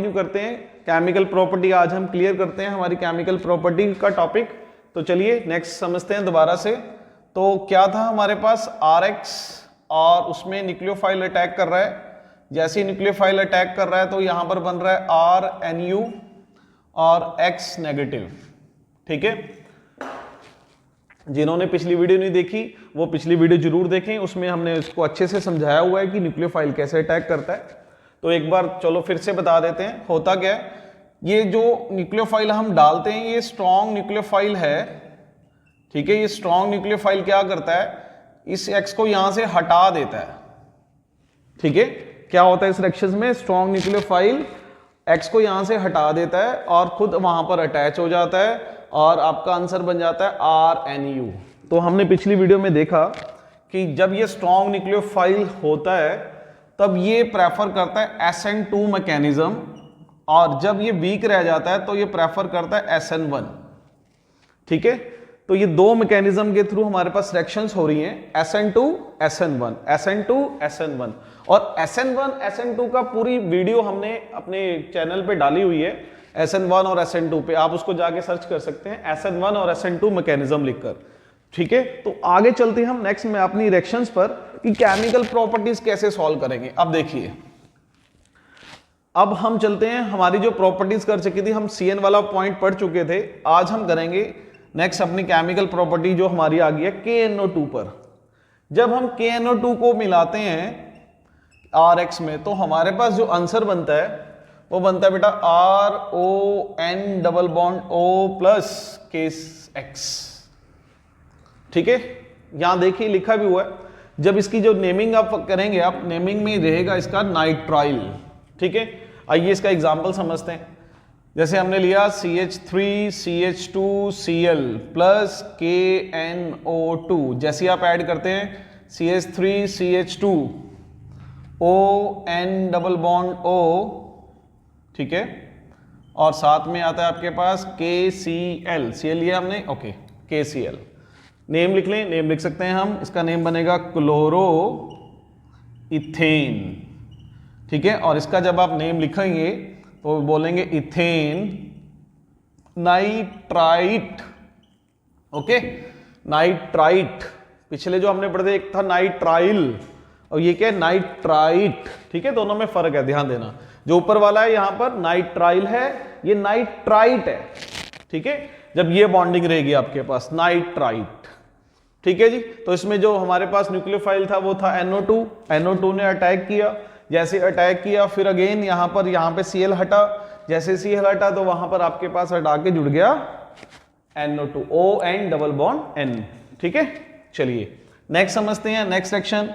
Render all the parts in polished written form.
Continue करते हैं chemical property. आज हम क्लियर करते हैं हमारी केमिकल प्रॉपर्टी का टॉपिक। तो चलिए नेक्स्ट समझते हैं दोबारा से। तो क्या था हमारे पास RX और उसमें न्यूक्लियोफाइल अटैक कर रहा है। जैसे ही न्यूक्लियोफाइल अटैक कर रहा है तो यहां पर बन रहा है RNU और X नेगेटिव। ठीक है, जिन्होंने पिछली वीडियो नहीं देखी वो पिछली वीडियो जरूर देखें, उसमें हमने इसको अच्छे से समझाया हुआ है कि न्यूक्लियोफाइल कैसे अटैक करता है। तो एक बार चलो फिर से बता देते हैं होता क्या है। ये जो न्यूक्लियोफाइल हम डालते हैं ये स्ट्रॉन्ग न्यूक्लियोफाइल है। ठीक है, ये स्ट्रॉन्ग न्यूक्लियोफाइल क्या करता है, इस X को यहां से हटा देता है। ठीक है, क्या होता है इस रिएक्शन में, स्ट्रॉन्ग न्यूक्लियोफाइल X को यहां से हटा देता है और खुद वहां पर अटैच हो जाता है और आपका आंसर बन जाता है RNU। तो हमने पिछली वीडियो में देखा कि जब ये स्ट्रॉन्ग न्यूक्लियोफाइल होता है तब ये प्रेफर करता है SN2 मैकेनिज्म, और जब ये वीक रह जाता है तो ये प्रेफर करता है SN1। ठीक है, तो ये दो मैकेनिज्म के थ्रू हमारे पास रिएक्शंस हो रही हैं, SN2 SN1 SN2 SN1। और SN1 SN2 का पूरी वीडियो हमने अपने चैनल पे डाली हुई है, SN1 और SN2 पे, आप उसको जाके सर्च कर सकते हैं SN1 और SN2 मैकेनिज्म लिखकर। ठीक है, तो आगे चलते हैं हम नेक्स्ट में अपनी रिएक्शंस पर कि केमिकल प्रॉपर्टीज कैसे सॉल्व करेंगे। अब देखिए, अब हम चलते हैं हमारी जो प्रॉपर्टीज कर चुकी थी, हम CN वाला पॉइंट पढ़ चुके थे। आज हम करेंगे नेक्स्ट अपनी केमिकल प्रॉपर्टी जो हमारी आ गई है KNO2 पर। जब हम KNO2 को मिलाते हैं RX में तो हमारे पास जो आंसर बनता है वो बनता है बेटा RON double bond O plus KX। ठीक है, यहां देखिए लिखा भी हुआ है। जब इसकी जो नेमिंग आप करेंगे, आप नेमिंग में रहेगा इसका नाइट्राइल। ठीक है, आइए इसका एग्जांपल समझते हैं। जैसे हमने लिया CH3CH2Cl प्लस KNO2। जैसे आप ऐड करते हैं CH3CH2 ON double bond O, ठीक है, और साथ में आता है आपके पास KCl, Cl लिया हमने, ओके, KCl। नेम लिख लें, नेम लिख सकते हैं हम, इसका नेम बनेगा क्लोरो इथेन। ठीक है, और इसका जब आप नेम लिखेंगे तो बोलेंगे इथेन नाइट्राइट। Okay, nitrite. पिछले जो हमने पढ़े थे एक था नाइट्राइल और ये क्या है, नाइट्राइट। ठीक है, दोनों में फर्क है, ध्यान देना। जो ऊपर वाला है यहां पर नाइट्राइल है, ये नाइट्राइट है। ठीक है, जब ये बॉन्डिंग रहेगी आपके पास नाइट्राइट। ठीक है जी, तो इसमें जो हमारे पास न्यूक्लियोफाइल था वो था NO2। NO2 ने अटैक किया, जैसे अटैक किया फिर अगेन यहां पे Cl हटा, जैसे Cl हटा तो वहां पर आपके पास हटा के जुड़ गया NO2 ON double bond N। ठीक है, चलिए नेक्स्ट समझते हैं नेक्स्ट रिएक्शन।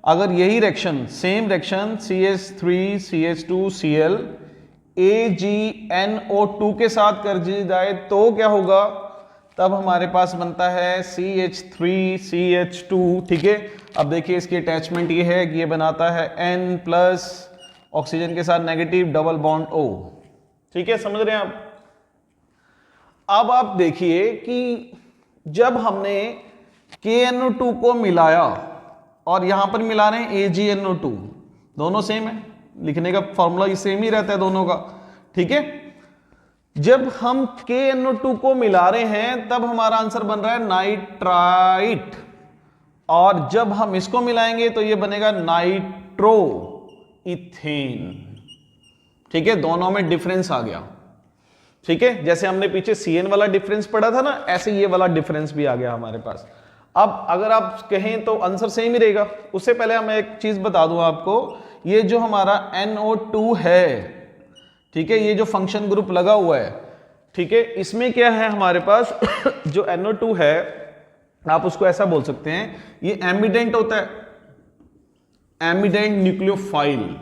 अगर यही reaction same reaction CH3CH2Cl AgNO2 के साथ कर दी जाए तो क्या होगा, तब हमारे पास बनता है CH3CH2। ठीक है, अब देखिए इसकी अटैचमेंट ये है कि ये बनाता है N प्लस ऑक्सीजन के साथ नेगेटिव डबल बॉन्ड O। ठीक है, समझ रहे हैं आप। अब आप देखिए कि जब हमने KNO2 को मिलाया और यहां पर मिला रहे हैं AgNO2, दोनों सेम है, लिखने का फॉर्मूला सेम ही रहता है दोनों का। ठीक है, जब हम KNO2 को मिला रहे हैं तब हमारा आंसर बन रहा है नाइट्राइट, और जब हम इसको मिलाएंगे तो ये बनेगा नाइट्रो इथेन। ठीक है, दोनों में डिफरेंस आ गया। ठीक है, जैसे हमने पीछे CN वाला डिफरेंस पढ़ा था ना, ऐसे ये वाला डिफरेंस भी आ गया हमारे पास। अब अगर आप कहें तो आंसर सेम ही रहेगा। उससे पहले मैं एक चीज बता दूं आपको, ये जो हमारा NO2 है, ठीक है, ये जो फंक्शन ग्रुप लगा हुआ है, ठीक है, इसमें क्या है हमारे पास जो NO2 है, आप उसको ऐसा बोल सकते हैं, ये एमिडेंट होता है, एमिडेंट न्यूक्लियोफाइल।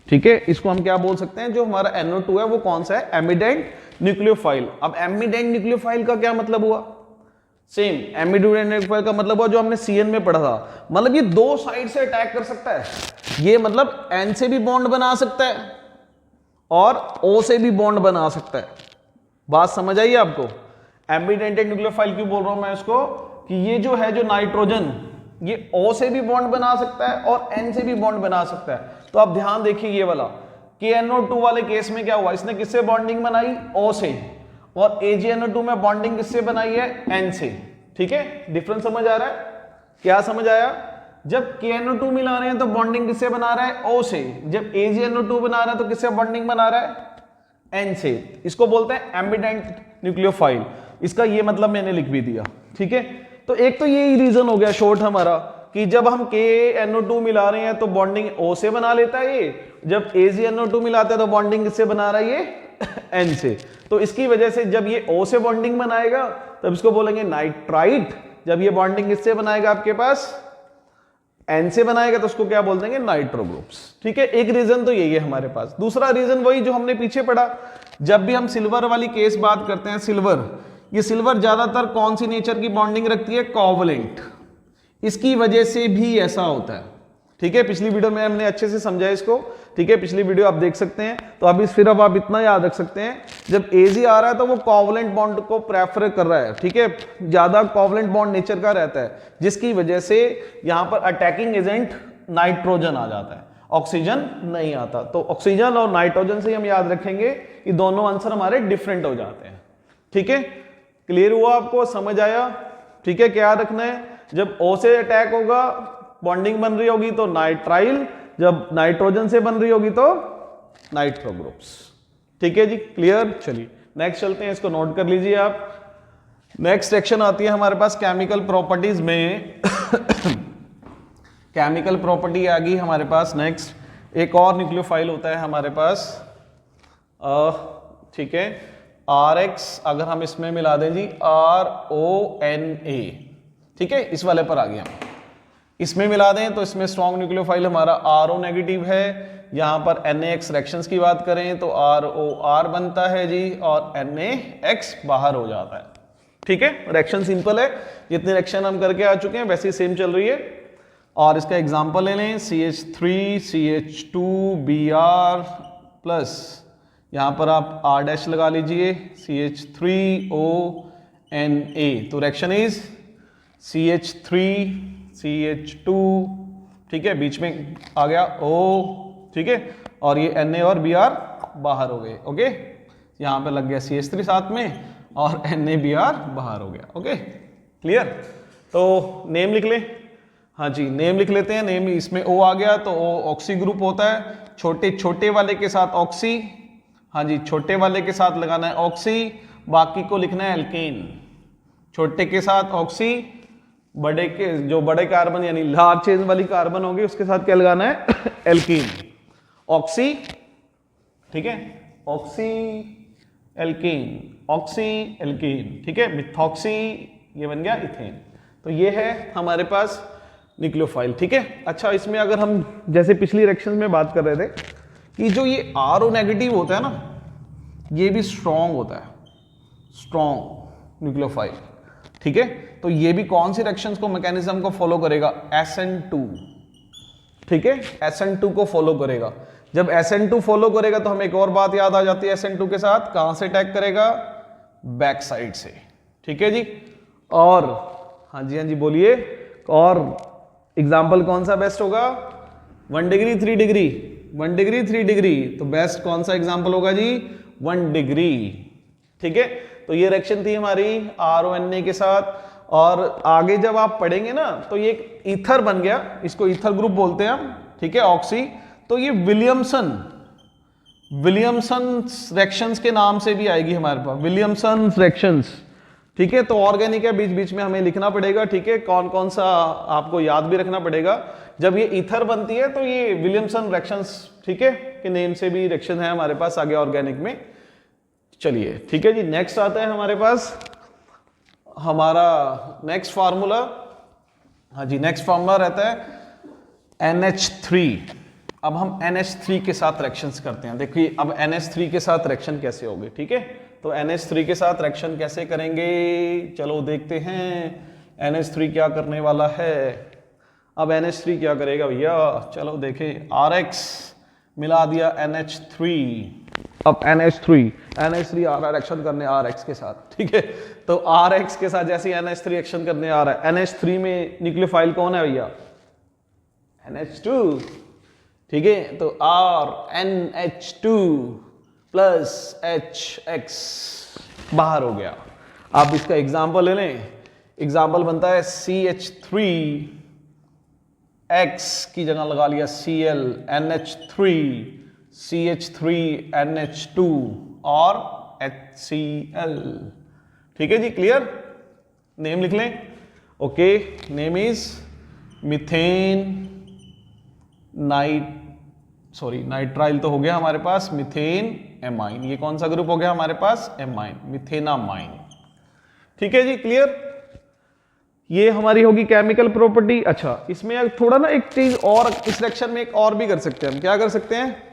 ठीक है, इसको हम क्या बोल सकते हैं, जो हमारा NO2 है वो कौन सा है, एमिडेंट न्यूक्लियोफाइल। अब एमिडेंट न्यूक्लियोफाइल का क्या मतलब हुआ, सेम एमिडेंट न्यूक्लियोफाइल का मतलब हुआ जो हमने CN में पढ़ा था, मतलब ये दो साइड से अटैक कर सकता है। ये मतलब N से भी बॉन्ड बना सकता है और O से भी बॉन्ड बना सकता है। बात समझ आई आपको। एमिडेंट न्यूक्लियोफाइल क्यों बोल रहा हूं मैं इसको, कि ये जो है जो नाइट्रोजन, ये O से भी बॉन्ड बना सकता है और N से भी बॉन्ड बना सकता है। तो आप ध्यान देखिए ये वाला KNO2 वाले केस में क्या हुआ, इसने किससे बॉन्डिंग बनाई, O से, और AgNO2 में बॉन्डिंग किससे बनाई है, N से। ठीक है, डिफरेंस समझ आ रहा है, क्या समझ आया? जब KNO2 मिला रहे हैं तो बॉन्डिंग किससे बना रहा है, O से, जब AgNO2 बना रहा है तो किससे बॉन्डिंग बना रहा है, N से। इसको बोलते हैं एम्बिडेंट न्यूक्लियोफाइल, इसका ये मतलब मैंने लिख भी दिया। ठीक है, तो एक तो यही रीजन हो गया शॉर्ट हमारा कि जब हम KNO2 मिला रहे हैं तो बॉन्डिंग O से बना लेता है ये, जब AgNO2 मिलाता है तो बॉन्डिंग किससे बना रहा है ये, N से। तो इसकी वजह से जब ये O से बॉन्डिंग बनाएगा तब इसको बोलेंगे नाइट्राइट, जब ये बॉन्डिंग किससे बनाएगा आपके पास, N से बनाएगा तो उसको क्या बोल देंगे, नाइट्रो ग्रुप्स। ठीक है, एक रीजन तो यही है हमारे पास। दूसरा रीजन वही जो हमने पीछे पढ़ा, जब भी हम सिल्वर वाली केस बात करते हैं, सिल्वर, ये सिल्वर ज्यादातर कौन सी नेचर की बॉन्डिंग रखती है, कोवलेंट, इसकी वजह से भी ऐसा होता है। ठीक है, पिछली वीडियो में हमने अच्छे से समझा इसको। ठीक है, पिछली वीडियो आप देख सकते हैं। तो अभी फिर अब आप इतना याद रख सकते हैं, जब Ag आ रहा है तो वो कोवलेंट बॉन्ड को प्रेफर कर रहा है। ठीक है, ज्यादा कोवलेंट बॉन्ड नेचर का रहता है, जिसकी वजह से यहां पर अटैकिंग एजेंट नाइट्रोजन आ जाता है, ऑक्सीजन नहीं आता। तो ऑक्सीजन और नाइट्रोजन से हम याद रखेंगे कि दोनों आंसर हमारे डिफरेंट हो जाते हैं। ठीक है, क्लियर हुआ आपको, समझ आया? ठीक है, क्या रखना है, जब O से अटैक होगा बॉन्डिंग बन रही होगी तो नाइट्राइल, जब नाइट्रोजन से बन रही होगी तो नाइट्रो ग्रुप्स। ठीक है जी, क्लियर? चलिए नेक्स्ट चलते हैं, इसको नोट कर लीजिए आप। नेक्स्ट सेक्शन आती है हमारे पास केमिकल प्रॉपर्टीज में केमिकल प्रॉपर्टी आ गई हमारे पास। नेक्स्ट एक और न्यूक्लियोफाइल होता है हमारे पास, ठीक है, RX, अगर हम इसमें मिला दें जी RONA, ठीक है, इस वाले पर आ गया, इसमें मिला दें तो इसमें स्ट्रॉन्ग न्यूक्लियोफाइल हमारा RO नेगेटिव है। यहां पर NaX रिएक्शंस की बात करें तो ROR बनता है जी, और NaX बाहर हो जाता है। ठीक है, रिएक्शन सिंपल है, जितने रिएक्शन हम करके आ चुके हैं वैसे ही सेम चल रही है। और इसका एग्जांपल ले लें, CH3 CH2 Br प्लस, यहां पर आप R' लगा लीजिए, CH3ONa, तो रिएक्शन इज CH3 CH2, ठीक है, बीच में आ गया O, ठीक है, और ये Na और Br बाहर हो गए। ओके, यहां पे लग गया CH3 साथ में और NaBr बाहर हो गया। Okay, clear? तो नेम लिख ले, हाँ जी, नेम लिख लेते हैं। नेम इसमें O आ गया तो O ऑक्सी ग्रुप होता है, छोटे छोटे वाले के साथ ऑक्सी, हाँ जी, छोटे वाले के साथ लगाना है ऑक्सी, बाकी को लिखना है एल्केन। छोटे के साथ ऑक्सी, बड़े के, जो बड़े कार्बन यानी लार्ज चेन वाली कार्बन होगी उसके साथ क्या लगाना है, एल्कीन, ऑक्सी, ठीक है, ऑक्सी एल्कीन, ऑक्सी एल्कीन, ठीक है, मिथॉक्सी, ये बन गया इथेन। तो ये है हमारे पास न्यूक्लियोफाइल। ठीक है, अच्छा, इसमें अगर हम जैसे पिछली रिएक्शन में बात कर रहे थे कि जो ये RO नेगेटिव होता है ना, ये भी स्ट्रॉन्ग होता है, स्ट्रॉन्ग न्यूक्लियोफाइल। ठीक है, तो ये भी कौन सी रिएक्शंस को, मैकेनिज्म को फॉलो करेगा, SN2। ठीक है, SN2 को फॉलो करेगा। जब SN2 फॉलो करेगा तो हमें एक और बात याद आ जाती है, SN2 के साथ कहां से अटैक करेगा, बैक साइड से। ठीक है जी, और हाँ जी, हाँ जी बोलिए, और एग्जाम्पल कौन सा बेस्ट होगा, 1 डिग्री 3 डिग्री, 1 डिग्री 3 डिग्री, तो बेस्ट कौन सा एग्जाम्पल होगा जी, 1 डिग्री। ठीक है, तो ये रिएक्शन थी हमारी RONA के साथ। और आगे जब आप पढ़ेंगे ना तो ये एक ईथर बन गया, इसको ईथर ग्रुप बोलते हैं हम, ठीक है, ऑक्सी। तो ये विलियमसन रिएक्शंस के नाम से भी आएगी हमारे पास, विलियमसन रिएक्शंस। ठीक है, तो ऑर्गेनिक है, बीच बीच में हमें लिखना पड़ेगा। ठीक है, कौन कौन सा आपको याद भी रखना पड़ेगा। जब ये ईथर बनती है तो ये विलियमसन रिएक्शंस, ठीक है, के नेम से भी रिएक्शन है हमारे पास आगे ऑर्गेनिक में। चलिए, ठीक है जी, नेक्स्ट आता है हमारे पास हमारा नेक्स्ट फार्मूला। हाँ जी, नेक्स्ट फार्मूला रहता है NH3। अब हम NH3 के साथ रिएक्शंस करते हैं। देखिए अब NH3 के साथ रिएक्शन कैसे होगी। ठीक है, तो NH3 के साथ रिएक्शन कैसे करेंगे, चलो देखते हैं NH3 क्या करने वाला है। अब NH3 क्या करेगा भैया, चलो देखें, RX मिला दिया NH3। अब NH3 आ रहा है रिएक्शन करने RX के साथ। ठीक है, तो RX के साथ जैसे NH3 रिएक्शन करने आ रहा है, NH3 में न्यूक्लियोफाइल कौन है भैया, NH2। ठीक है, तो RnH2 प्लस HX बाहर हो गया। आप इसका एग्जाम्पल ले लें, एग्जाम्पल बनता है CH3X की जगह लगा लिया Cl, NH3, CH3NH2 और HCl। ठीक है जी, क्लियर? नेम लिख लें। Okay, name is methane nitrile तो हो गया हमारे पास, मिथेन एमाइन। ये कौन सा ग्रुप हो गया हमारे पास? Amine, methenamine. ठीक है जी, क्लियर? ये हमारी होगी केमिकल प्रॉपर्टी। अच्छा, इसमें थोड़ा ना एक चीज और, इस रिएक्शन में एक और भी कर सकते हैं हम। क्या कर सकते हैं?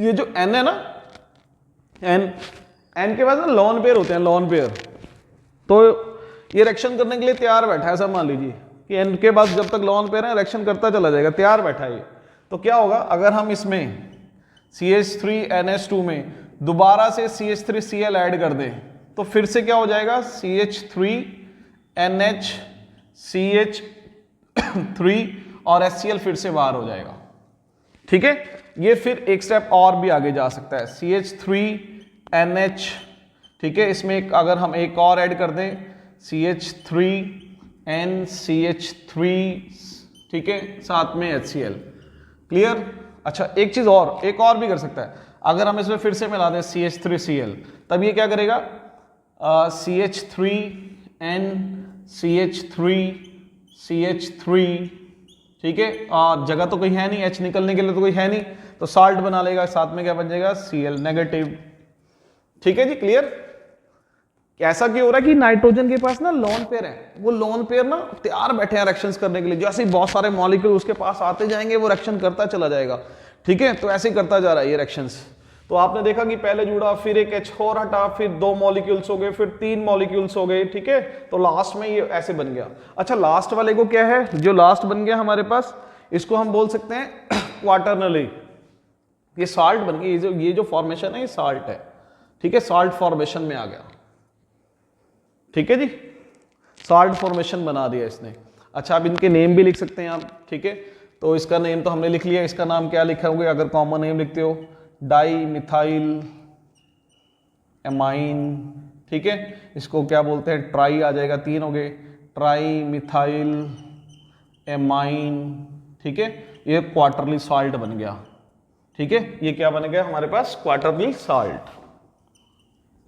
ये जो N है ना, N के पास ना लॉन पेयर होते हैं, लॉन पेयर। तो ये रिएक्शन करने के लिए तैयार बैठा है, सब मान लीजिए कि N के बाद जब तक लॉन पेयर है रिएक्शन करता चला जाएगा, तैयार बैठा है ये। तो क्या होगा अगर हम इसमें CH3NH2 में दोबारा से CH3Cl ऐड कर दें, तो फिर से क्या हो जाएगा? CH3NH CH3 और HCl फिर से बाहर हो जाएगा। ठीक है, ये फिर एक स्टेप और भी आगे जा सकता है, CH3NH। ठीक है, इसमें अगर हम एक और ऐड कर दें CH3NCH3, ठीक है, साथ में HCl। क्लियर? अच्छा, एक चीज और, एक और भी कर सकता है। अगर हम इसमें फिर से मिला दें CH3Cl, तब ये क्या करेगा? CH3NCH3CH3, ठीक है, और जगह तो कोई है नहीं, H निकलने के लिए तो कोई है नहीं, तो साल्ट बना लेगा, साथ में क्या बन जाएगा? Cl negative. ठीक है जी, क्लियर? ऐसा क्यों हो रहा है कि नाइट्रोजन के पास ना लोन पेयर है, वो लोन पेयर ना तैयार बैठे हैं रिएक्शंस करने के लिए। जैसे ही बहुत सारे मॉलिक्यूल उसके पास आते जाएंगे वो रिएक्शन करता चला जाएगा। ठीक है, तो ऐसे ही करता जा रहा है ये रिएक्शंस। तो आपने देखा कि पहले जुड़ा, फिर एक H4 हटा, फिर 2 मॉलिक्यूल्स हो गए, फिर 3 मॉलिक्यूल्स हो गए। ठीक है, तो लास्ट में ये ऐसे बन गया। अच्छा, लास्ट वाले को क्या है? जो लास्ट बन गया हमारे पास, इसको हम बोल सकते हैं क्वाटर्नरी। ये साल्ट बन गई, ये जो फॉर्मेशन है ये साल्ट है। ठीक है, साल्ट फॉर्मेशन में आ गया। ठीक है जी, साल्ट फॉर्मेशन बना दिया इसने। अच्छा, अब इनके नेम भी लिख सकते हैं आप। ठीक है, तो इसका नेम तो हमने लिख लिया, इसका नाम क्या लिखोगे अगर कॉमन नेम लिखते हो? Di methyl amine. ठीक है, इसको क्या बोलते हैं? ट्राई आ जाएगा, 3 हो गए, ट्राई मिथाइल एमाइन। ठीक है, ये क्वार्टरली साल्ट बन गया। ठीक है, ये क्या बन गया हमारे पास? Quarterly salt,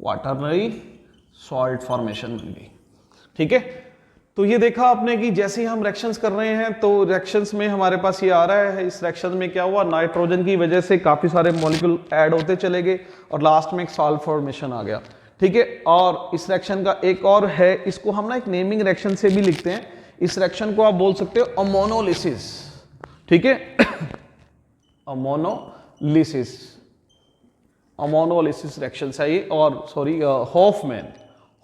quarterly salt formation बन गई। ठीक है, तो ये देखा आपने कि जैसे ही हम रिएक्शंस कर रहे हैं तो रिएक्शंस में हमारे पास ये आ रहा है। इस रिएक्शन में क्या हुआ? नाइट्रोजन की वजह से काफी सारे मॉलिक्यूल ऐड होते चले गए और लास्ट में एक साल्ट फॉर्मेशन आ गया। ठीक है, और इस रिएक्शन का एक और है, इसको हम ना एक नेमिंग रिएक्शन से भी लिखते हैं। इस रिएक्शन को आप बोल सकते हो अमोनोलिसिस। ठीक है, अमोनोलिसिस, अमोनोलिसिस रिएक्शंस है ये, और sorry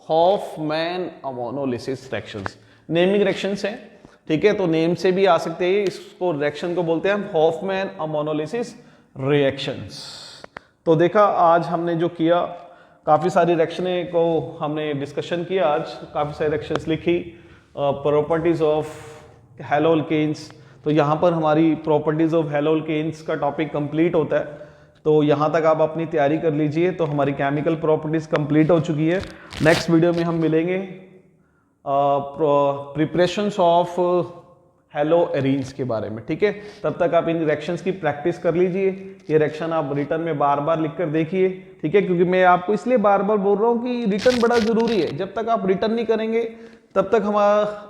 Hofmann ammonolysis reactions, naming reactions हैं। ठीक है, तो नेम से भी आ सकते हैं, इसको रिएक्शन को बोलते हैं हम हॉफमैन अमोनोलिसिस रिएक्शंस। तो देखा आज हमने जो किया, काफ़ी सारी रिएक्शनें को हमने डिस्कशन किया आज, काफ़ी सारी रिएक्शंस लिखी। प्रॉपर्टीज ऑफ हैलोअल्केन्स, तो यहाँ पर हमारी प्रॉपर्टीज ऑफ हैलोअल्केन्स का टॉपिक कंप्लीट होता है। तो यहाँ तक आप अपनी तैयारी कर लीजिए, तो हमारी केमिकल प्रॉपर्टीज कंप्लीट हो चुकी है। नेक्स्ट वीडियो में हम मिलेंगे प्रिपरेशंस ऑफ हैलोएरीन्स के बारे में। ठीक है, तब तक आप इन रिएक्शंस की प्रैक्टिस कर लीजिए। ये रिएक्शन आप रिटर्न में बार बार लिख कर देखिए। ठीक है, क्योंकि मैं आपको इसलिए बार बार बोल रहा हूँ कि रिटर्न बड़ा जरूरी है। जब तक आप रिटर्न नहीं करेंगे तब तक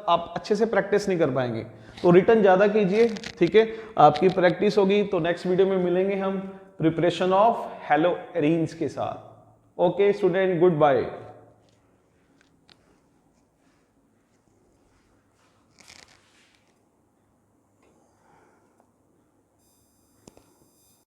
आप अच्छे से प्रैक्टिस नहीं कर पाएंगे। तो रिटर्न ज़्यादा कीजिए। ठीक है, आपकी प्रैक्टिस होगी तो नेक्स्ट वीडियो में मिलेंगे हम प्रिपरेशन ऑफ हैलोएरीन्स के साथ। Okay student, good bye.